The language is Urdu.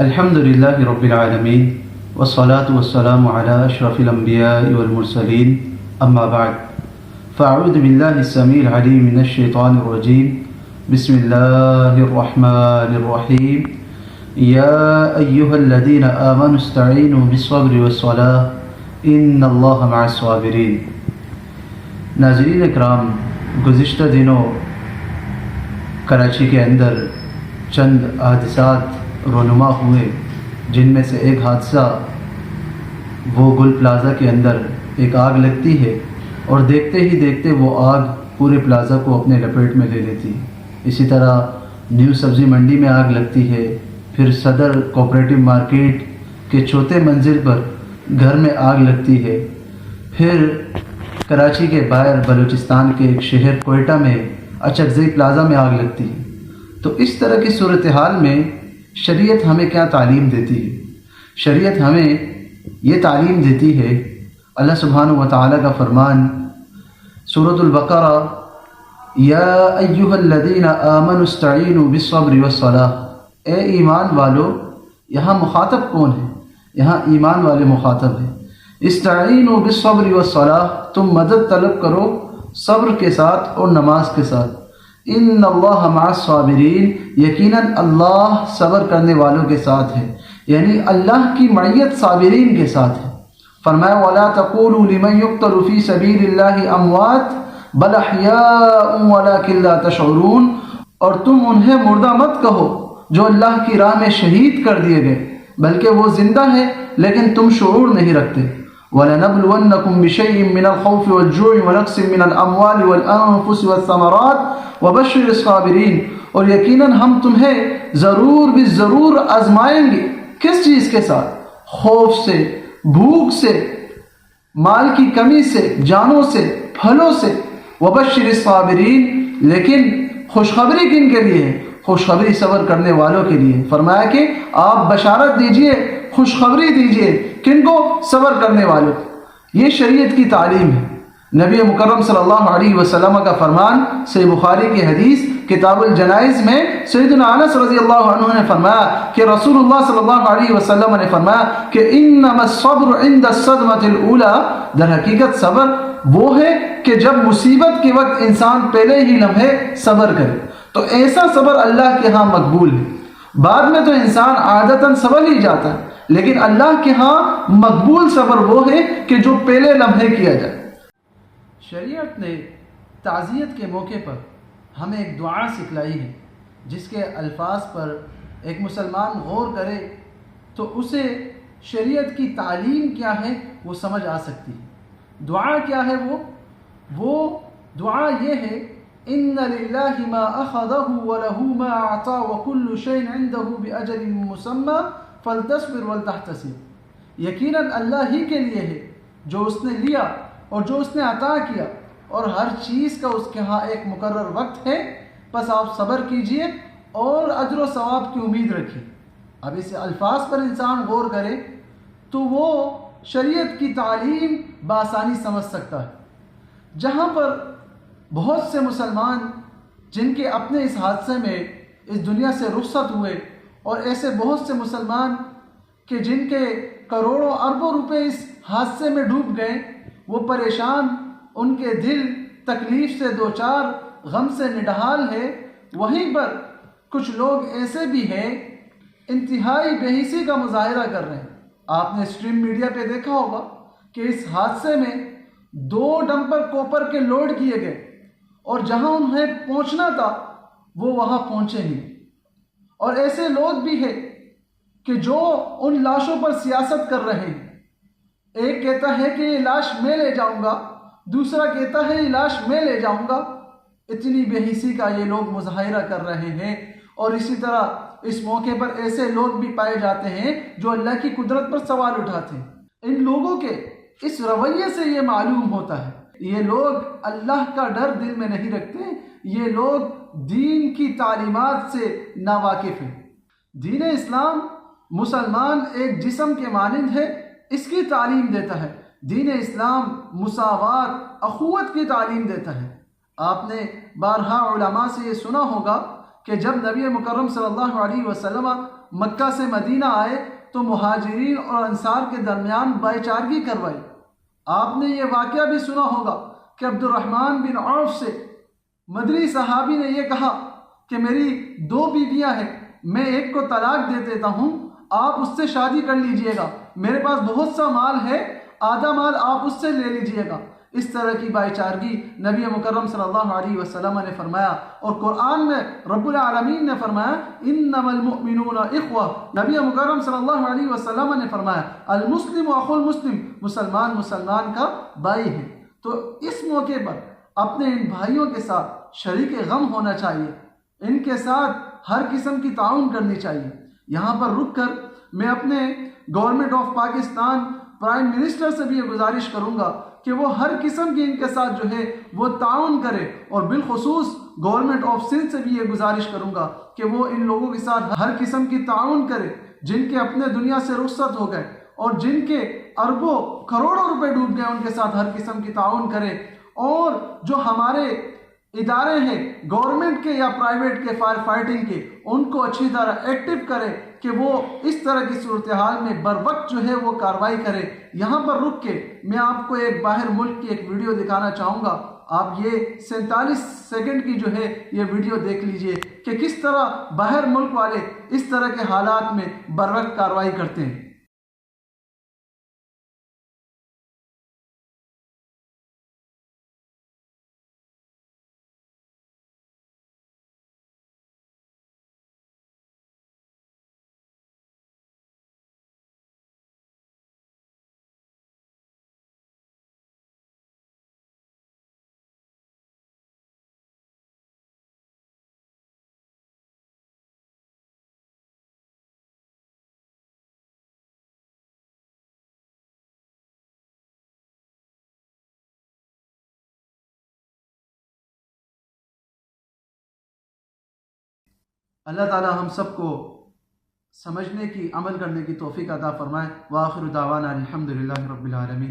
الحمد لله رب العالمين والصلاة والسلام على أشرف الأنبياء والمرسلين أما بعد فأعوذ بالله السميع العليم من الشيطان الرجيم بسم الله الرحمن الرحيم يا أيها الذين آمنوا استعينوا بالصبر والصلاة إن الله مع الصابرين. ناظرین اکرام، گزشتہ دنوں کراچی کے اندر چند حادثات رونما ہوئے، جن میں سے ایک حادثہ وہ گل پلازا کے اندر ایک آگ لگتی ہے اور دیکھتے ہی دیکھتے وہ آگ پورے پلازا کو اپنے لپیٹ میں لے لیتی ہے. اسی طرح نیو سبزی منڈی میں آگ لگتی ہے، پھر صدر کوآپریٹو مارکیٹ کے چوتھے منزل پر گھر میں آگ لگتی ہے، پھر کراچی کے باہر بلوچستان کے ایک شہر کوئٹہ میں اچکزئی پلازا میں آگ لگتی ہے. تو اس طرح کی صورتحال میں شریعت ہمیں کیا تعلیم دیتی ہے؟ شریعت ہمیں یہ تعلیم دیتی ہے، اللہ سبحانہ و تعالیٰ کا فرمان سورۃ البقرہ یا ایھا الذین آمنوا استعینوا بالصبر والصلاۃ. اے ایمان والو، یہاں مخاطب کون ہے؟ یہاں ایمان والے مخاطب ہیں. استعینوا بالصبر والصلاۃ، تم مدد طلب کرو صبر کے ساتھ اور نماز کے ساتھ. ان اللہ مع الصابرین، یقیناً اللہ صبر کرنے والوں کے ساتھ ہے، یعنی اللہ کی معیت صابرین کے ساتھ ہے. فرمایا وَلَا تَقُولُوا لِمَنْ يُقْتَلُ فِي سَبِيلِ اللَّهِ أَمْوَاتٌ بَلْ أَحْيَاءٌ وَلَكِنْ لَا تَشْعُرُونَ، اور تم انہیں مردہ مت کہو جو اللہ کی راہ میں شہید کر دیے گئے، بلکہ وہ زندہ ہے لیکن تم شعور نہیں رکھتے. وَلَنَبْلُوَنَّكُمْ بِشَيْءٍ مِّنَ الْخَوْفِ وَالْجُوعِ وَنَقْصٍ مِّنَ الْأَمْوَالِ وَالْأَنفُسِ وَالثَّمَرَاتِ وَبَشِّرِ الصَّابِرِينَ، اور یقیناً ہم تمہیں ضرور بھی ضرور آزمائیں گے. کس چیز کے ساتھ؟ خوف سے، بھوک سے، مال کی کمی سے، جانوں سے، پھلوں سے. وَبَشِّرِ الصَّابِرِينَ، لیکن خوشخبری کن کے لیے ہے؟ خوشخبری صبر کرنے والوں کے لیے. فرمایا کہ آپ بشارت دیجئے، خوشخبری دیجئے کن کو؟ صبر کرنے والوں. یہ شریعت کی تعلیم ہے. نبی مکرم صلی اللہ علیہ وسلم کا فرمان صحیح بخاری کی حدیث کتاب الجنائز میں سیدنا انس رضی اللہ عنہ نے فرمایا کہ رسول اللہ صلی اللہ علیہ وسلم نے فرمایا کہ انما الصبر عند الصدمة الاولى، در حقیقت صبر وہ ہے کہ جب مصیبت کے وقت انسان پہلے ہی لمحے صبر کرے. تو ایسا صبر اللہ کے ہاں مقبول ہے. بعد میں تو انسان عادتاً صبر ہی جاتا ہے، لیکن اللہ کے ہاں مقبول صبر وہ ہے کہ جو پہلے لمحے کیا جائے. شریعت نے تعزیت کے موقع پر ہمیں ایک دعا سکھلائی ہے، جس کے الفاظ پر ایک مسلمان غور کرے تو اسے شریعت کی تعلیم کیا ہے وہ سمجھ آ سکتی ہے. دعا کیا ہے؟ وہ دعا یہ ہے ان للہ ما اخذہ ولہ ما اعطا وکل شیء عنده باجل مسمی فلتصبر ولتحتسب. یقیناً اللہ ہی کے لیے ہے جو اس نے لیا اور جو اس نے عطا کیا، اور ہر چیز کا اس کے ہاں ایک مقرر وقت ہے، بس آپ صبر کیجئے اور اجر و ثواب کی امید رکھیے. اب اس الفاظ پر انسان غور کرے تو وہ شریعت کی تعلیم بآسانی سمجھ سکتا ہے. جہاں پر بہت سے مسلمان جن کے اپنے اس حادثے میں اس دنیا سے رخصت ہوئے، اور ایسے بہت سے مسلمان کہ جن کے کروڑوں اربوں روپے اس حادثے میں ڈوب گئے، وہ پریشان، ان کے دل تکلیف سے دوچار، غم سے نڈھال ہے. وہیں پر کچھ لوگ ایسے بھی ہیں انتہائی بے حسی کا مظاہرہ کر رہے ہیں. آپ نے اسٹریم میڈیا پہ دیکھا ہوگا کہ اس حادثے میں 2 ڈمپر کوپر کے لوڈ کیے گئے، اور جہاں انہیں پہنچنا تھا وہ وہاں پہنچے نہیں. اور ایسے لوگ بھی ہیں کہ جو ان لاشوں پر سیاست کر رہے ہیں. ایک کہتا ہے کہ یہ لاش میں لے جاؤں گا، دوسرا کہتا ہے یہ لاش میں لے جاؤں گا. اتنی بے حسی کا یہ لوگ مظاہرہ کر رہے ہیں. اور اسی طرح اس موقع پر ایسے لوگ بھی پائے جاتے ہیں جو اللہ کی قدرت پر سوال اٹھاتے ہیں. ان لوگوں کے اس رویے سے یہ معلوم ہوتا ہے یہ لوگ اللہ کا ڈر دل میں نہیں رکھتے، یہ لوگ دین کی تعلیمات سے ناواقف ہیں. دین اسلام مسلمان ایک جسم کے مانند ہے، اس کی تعلیم دیتا ہے. دین اسلام مساوات، اخوت کی تعلیم دیتا ہے. آپ نے بارہا علماء سے یہ سنا ہوگا کہ جب نبی مکرم صلی اللہ علیہ وسلم مکہ سے مدینہ آئے تو مہاجرین اور انصار کے درمیان بھائی چارگی کروائی۔ آپ نے یہ واقعہ بھی سنا ہوگا کہ عبد الرحمن بن عوف سے مدنی صحابی نے یہ کہا کہ میری 2 بیویاں ہیں، میں ایک کو طلاق دے دیتا ہوں، آپ اس سے شادی کر لیجئے گا، میرے پاس بہت سا مال ہے، آدھا مال آپ اس سے لے لیجئے گا۔ اس طرح کی بھائی چارگی نبی مکرم صلی اللہ علیہ وسلم نے فرمایا، اور قرآن میں رب العالمین نے فرمایا انما المؤمنون اخوہ۔ نبی مکرم صلی اللہ علیہ وسلم نے فرمایا المسلم اخو المسلم، مسلمان مسلمان کا بھائی ہے۔ تو اس موقع پر اپنے ان بھائیوں کے ساتھ شریک غم ہونا چاہیے، ان کے ساتھ ہر قسم کی تعاون کرنی چاہیے۔ یہاں پر رک کر میں اپنے government of Pakistan prime minister سے بھی یہ گزارش کروں گا کہ وہ ہر قسم کی ان کے ساتھ جو ہے وہ تعاون کرے، اور بالخصوص گورنمنٹ آف سندھ سے بھی یہ گزارش کروں گا کہ وہ ان لوگوں کے ساتھ ہر قسم کی تعاون کرے جن کے اپنے دنیا سے رخصت ہو گئے اور جن کے اربوں کروڑوں روپے ڈوب گئے، ان کے ساتھ ہر قسم کی تعاون کرے، اور جو ہمارے ادارے ہیں گورنمنٹ کے یا پرائیویٹ کے فائر فائٹنگ کے، ان کو اچھی طرح ایکٹیو کرے کہ وہ اس طرح کی صورتحال میں بر وقت جو ہے وہ کارروائی کرے۔ یہاں پر رک کے میں آپ کو ایک باہر ملک کی ایک ویڈیو دکھانا چاہوں گا، آپ یہ 47 سیکنڈ کی جو ہے یہ ویڈیو دیکھ لیجئے کہ کس طرح باہر ملک والے اس طرح کے حالات میں بر وقت کارروائی کرتے ہیں۔ اللہ تعالی ہم سب کو سمجھنے کی، عمل کرنے کی توفیق عطا فرمائے۔ وآخر دعوانا الحمدللہ رب العالمین۔